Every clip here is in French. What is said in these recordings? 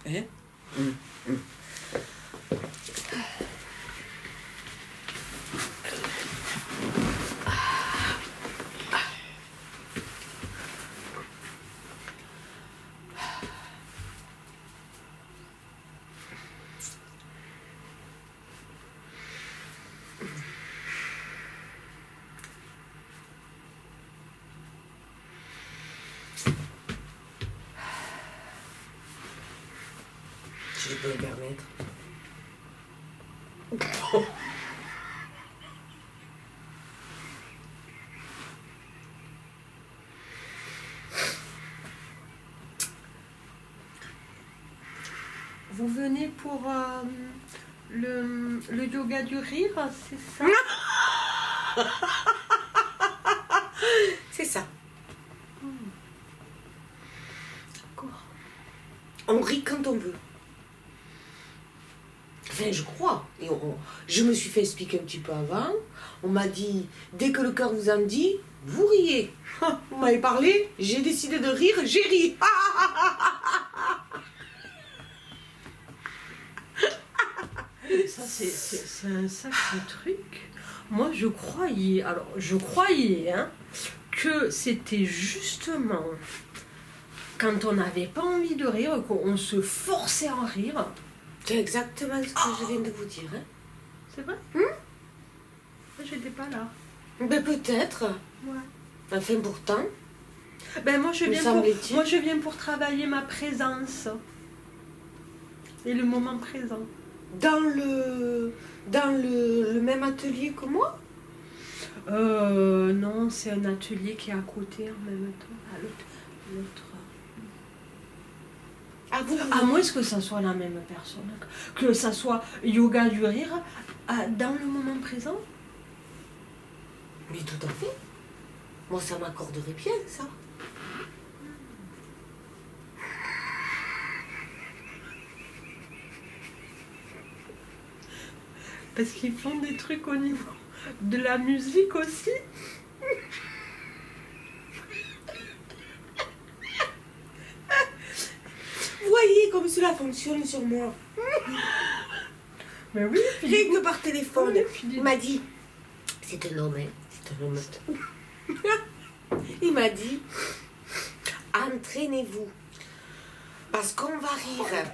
Hein? Si je peux me permettre. Vous venez pour le yoga du rire, c'est ça? C'est ça. D'accord. On rit quand on veut. Enfin, je crois. Je me suis fait expliquer un petit peu avant. On m'a dit, dès que le cœur vous en dit, vous riez. Vous m'avez parlé, j'ai décidé de rire, j'ai ri. Ça, c'est un sacré truc. Moi, je croyais, hein, que c'était justement quand on n'avait pas envie de rire, qu'on se forçait à en rire. C'est exactement ce que je viens de vous dire. Hein. C'est vrai? J'étais pas là. Ben peut-être. Ouais. Enfin pourtant. Ben moi je semble-t-il. viens pour travailler ma présence. Et le moment présent. Dans le même atelier que moi? Non, c'est un atelier qui est à côté en même temps. À l'autre. Ah, vous, À moins que ça soit la même personne. Que ça soit yoga du rire dans le moment présent. Mais tout à fait. Moi, ça m'accorderait bien, ça. Parce qu'ils font des trucs au niveau de la musique aussi. Vous voyez comme cela fonctionne sur moi. Mais oui, Rien que par téléphone. Oui, puis- Il m'a dit, c'est un homme, hein, c'est un homme. Il m'a dit, entraînez-vous. Parce qu'on va rire.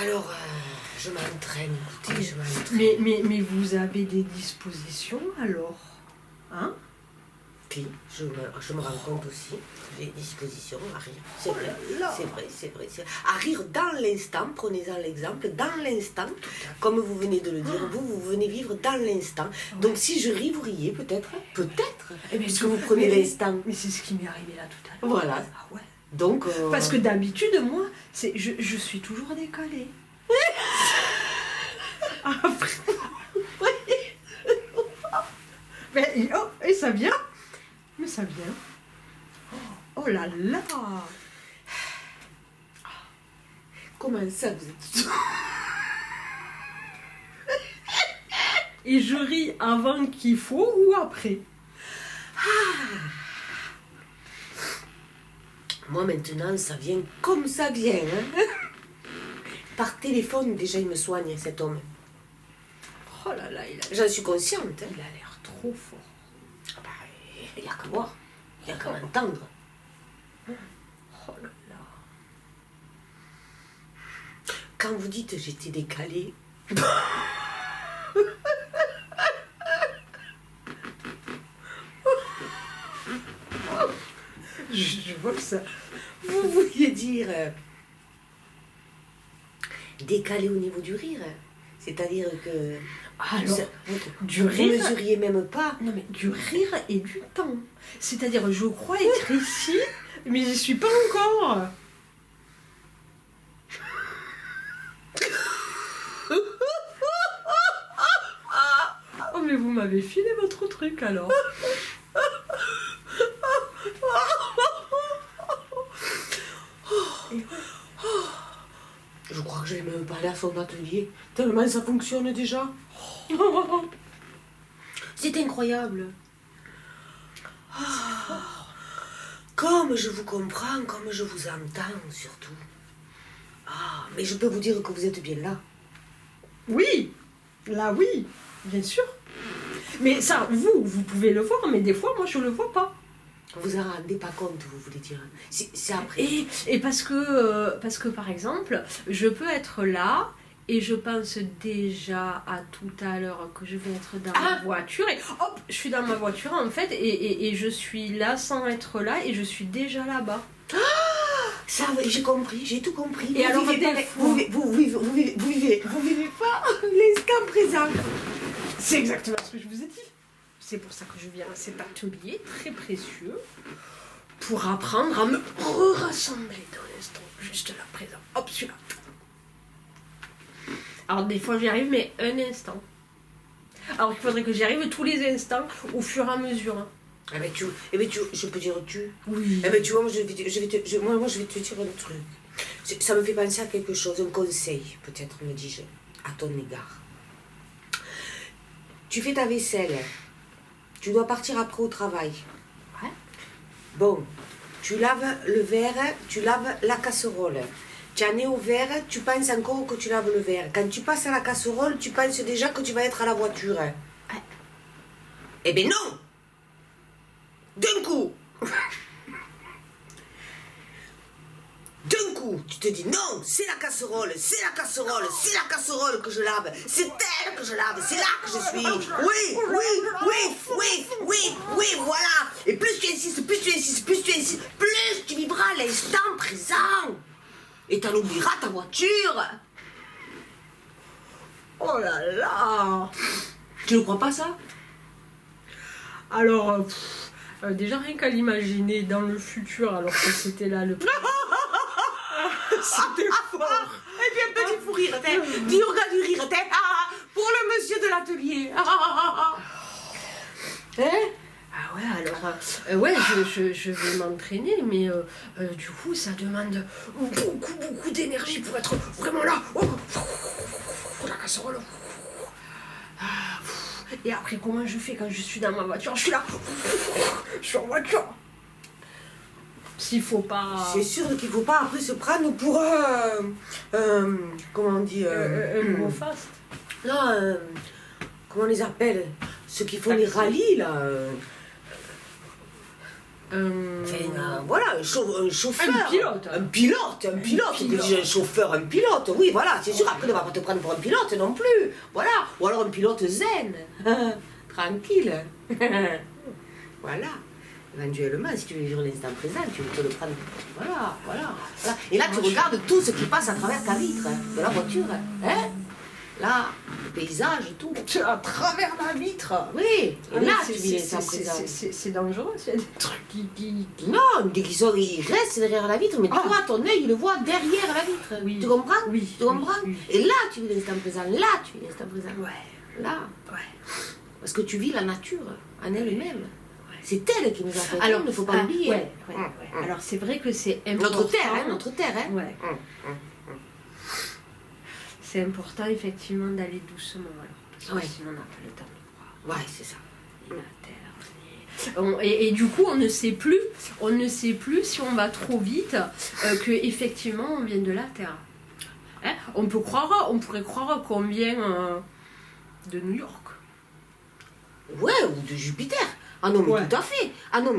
Alors, je m'entraîne, écoutez, je m'entraîne. mais vous avez des dispositions alors? Hein? Puis, je me rends compte aussi que j'ai disposition à rire. C'est vrai, c'est vrai. À rire dans l'instant, prenez-en l'exemple, dans l'instant, comme vous venez de le dire, vous venez vivre dans l'instant. Donc si je ris, vous riez peut-être, puisque vous prenez l'instant. Mais c'est ce qui m'est arrivé là tout à l'heure. Voilà. Ah ouais. Donc, Parce que d'habitude, moi, je suis toujours décalée. Après. Mais, et ça vient. Mais ça vient. Oh là là. Comment ça, vous êtes... Et je ris avant qu'il faut ou après? Moi, maintenant, ça vient comme ça vient. Hein. Par téléphone, déjà, il me soigne, cet homme. Oh là là, J'en suis consciente. Hein. il a l'air trop fort. Ah bah, il n'y a qu'à voir. Il n'y a qu'à m'entendre. Oh là là. Quand vous dites j'étais décalée... Je vois que ça. Vous vouliez dire... décalé au niveau du rire. C'est-à-dire que... Alors, du vous rire. mesuriez même pas. Non mais du rire et du temps. C'est-à-dire, je crois être ici, mais j'y suis pas encore. Oh mais vous m'avez filé votre truc alors. Je crois que je vais même pas aller à son atelier. Tellement ça fonctionne déjà. C'est incroyable. Comme je vous comprends, comme je vous entends surtout. Ah, mais je peux vous dire que vous êtes bien là. Oui, là oui, bien sûr. Mais ça, vous pouvez le voir, mais des fois, moi, je le vois pas. Vous en rendez pas compte, vous voulez dire. C'est après. Et parce que, par exemple, je peux être là et je pense déjà à tout à l'heure que je vais être dans ma voiture et hop, je suis dans ma voiture en fait et je suis là sans être là et je suis déjà là-bas. Ça, j'ai compris, j'ai tout compris. Et alors, vous vivez pas l'instant présent. C'est exactement ce que je vous ai dit. C'est pour ça que je viens à cet atelier très précieux pour apprendre à me rassembler dans l'instant, juste là présent. Hop, celui-là. Alors des fois j'y arrive, mais un instant. Alors il faudrait que j'y arrive tous les instants au fur et à mesure. Hein. Eh ben, je peux dire tu. Oui. Eh ben, tu vois, moi je vais te dire un truc. Ça me fait penser à quelque chose, un conseil, peut-être, me dis-je, à ton égard. Tu fais ta vaisselle. Tu dois partir après au travail. Ouais. Bon, tu laves le verre, tu laves la casserole. Tu en es au verre, tu penses encore que tu laves le verre. Quand tu passes à la casserole, tu penses déjà que tu vas être à la voiture. Ouais. Eh bien non! D'un coup! D'un coup, tu te dis non, c'est la casserole, c'est la casserole, c'est la casserole que je lave, c'est elle que je lave, c'est là que je suis. Oui, voilà. Et plus tu insistes, plus tu vivras l'instant présent. Et t'en oublieras ta voiture. Oh là là. Tu ne crois pas ça? Alors, déjà rien qu'à l'imaginer dans le futur, alors que c'était là le... C'était fort. Et puis un petit fou rire, du yoga du rire, pour le monsieur de l'atelier. Hein? Ah ouais, alors, ouais, je vais m'entraîner, mais du coup, ça demande beaucoup d'énergie pour être vraiment là. Oh, la casserole. Et après, comment je fais quand je suis dans ma voiture? Je suis là. Je suis en voiture. S'il faut pas... C'est sûr qu'il ne faut pas après se prendre pour comment on dit un gros fast. Non, comment on les appelle? Ceux qui font les rallyes, là. Voilà, un chauffeur. Un pilote. Un chauffeur, un pilote. Oui, voilà, c'est sûr. Après, ne va pas te prendre pour un pilote non plus. Voilà. Ou alors un pilote zen. Tranquille. Voilà. Éventuellement, si tu veux vivre l'instant présent, tu veux te le prendre. Voilà. Et là, tu regardes tout ce qui passe à travers ta vitre de la voiture. Hein? Là, le paysage, tout. À travers la vitre. Oui. Et là, tu vis l'instant présent. C'est dangereux, c'est des trucs qui... Non, dès ils restent derrière la vitre, mais toi, ton œil, il le voit derrière la vitre. Oui. Tu comprends? Oui. Tu comprends? Oui. Et là, tu vis l'instant présent. Là, tu vis l'instant présent. Ouais. Là. Ouais. Parce que tu vis la nature en elle-même. C'est elle qui nous a fait. Alors, il ne faut pas oublier. Ouais. Alors, c'est vrai que c'est important. Notre terre. Ouais. C'est important, effectivement, d'aller doucement. Alors, parce que sinon, on n'a pas le temps de voir. Ouais, c'est ça. La terre. Et du coup, on ne sait plus si on va trop vite que effectivement on vient de la Terre. Hein? On pourrait croire qu'on vient de New York. Ouais, ou de Jupiter. Ah non, mais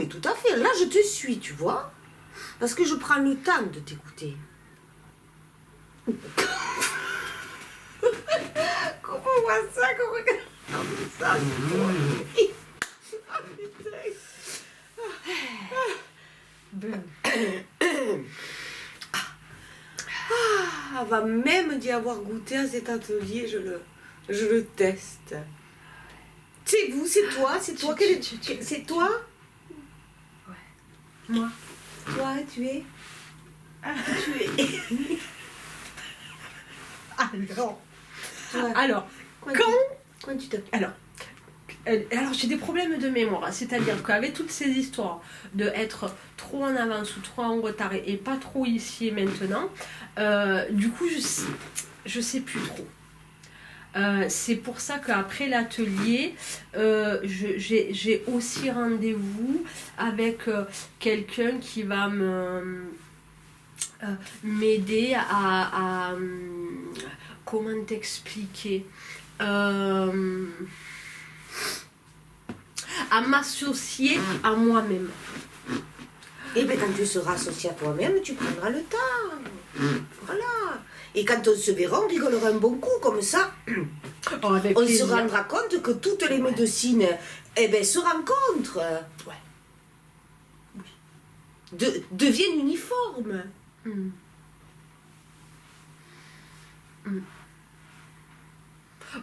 tout à fait. Là, je te suis, tu vois. Parce que je prends le temps de t'écouter. Comment on voit ça? Comment ça? Avant même d'y avoir goûté à cet atelier, je le teste. C'est vous, c'est toi, c'est toi. C'est toi? Ouais. Moi. Toi, tu es. Tu es. Alors, quand tu te... Alors j'ai des problèmes de mémoire, c'est-à-dire qu'avec toutes ces histoires de être trop en avance ou trop en retard et pas trop ici et maintenant, du coup je sais plus trop. C'est pour ça qu'après l'atelier, j'ai aussi rendez-vous avec quelqu'un qui va m'aider à comment t'expliquer, à m'associer à moi-même. Et bien quand tu seras associé à toi-même, tu prendras le temps. Voilà. Et quand on se verra, on rigolera un bon coup, comme ça. Oh, avec On plaisir. se rendra compte que toutes les médecines se rencontrent. Ouais. Deviennent uniformes. Mm. Mm.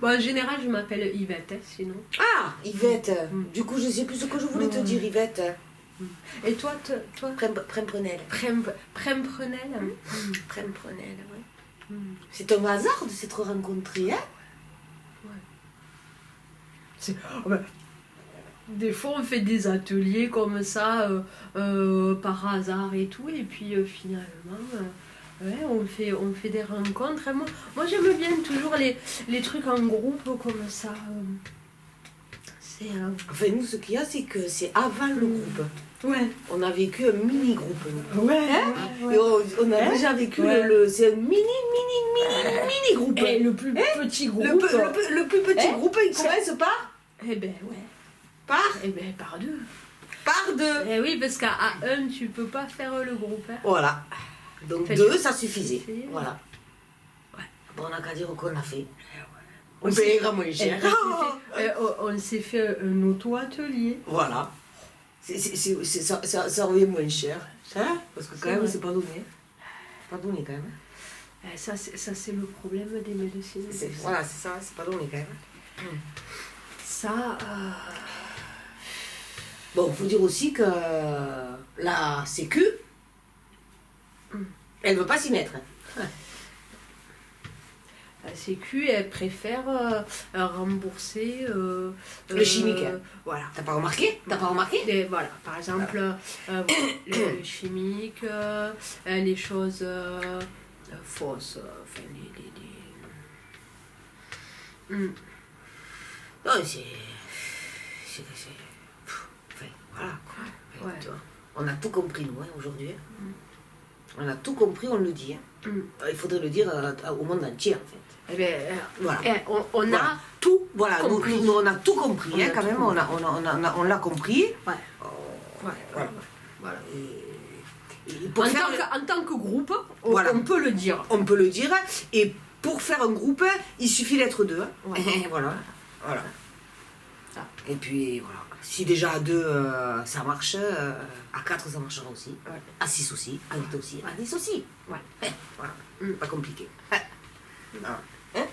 Bon, en général, je m'appelle Yvette, hein, sinon. Ah, Yvette. Du coup, je sais plus ce que je voulais te dire, Yvette. Et toi, toi Premprenel. Premprenel. Premprenel, oui. C'est un hasard de s'être rencontrés, hein? Des fois, on fait des ateliers comme ça, par hasard et tout, et puis finalement, on fait des rencontres. Et moi j'aime bien toujours les trucs en groupe comme ça. C'est... Enfin, nous, ce qu'il y a, c'est que c'est avant le groupe. Ouais. On a vécu un mini-groupe, nous. Ouais. Et on a déjà vécu c'est un mini-groupe. Et le plus petit groupe. Le plus petit groupe, il commence par Eh ben ouais. Par Par deux. Par deux. Eh oui, parce qu'à un, tu peux pas faire le groupe. Hein. Voilà. Donc Enfin, deux, ça suffisait. Voilà. Ouais. Bon, on n'a qu'à dire qu'on l'a fait. On payera moins cher. On s'est fait un auto-atelier. Voilà. Ça revient moins cher. Hein? Parce que quand même, c'est pas donné. Pas donné quand même. Ça, c'est le problème des médecines. Voilà, c'est ça, c'est pas donné quand même. Ça. Bon, il faut dire aussi que la Sécu, elle ne veut pas s'y mettre. La Sécu, elle préfère rembourser. Le chimique. Voilà. T'as pas remarqué? Voilà, par exemple, le chimique, les choses fausses, enfin, Non, c'est. Enfin, voilà quoi. Ouais. On a tout compris, nous, hein, aujourd'hui. On a tout compris, on le dit. Hein. Il faudrait le dire au monde entier, en fait. Eh bien, voilà. On a tout. Voilà, compris. nous, on a tout compris, hein, quand même. On l'a compris. Ouais. Voilà. En tant que groupe, on peut le dire. On peut le dire. Et pour faire un groupe, il suffit d'être deux. Hein. Ouais. Voilà. Et puis, voilà. Si déjà à deux, ça marche, à 4, ça marchera aussi. Ouais. À 6 aussi, à 8 aussi, à 10 aussi. Ouais. Voilà. Pas compliqué. Voilà. Hein?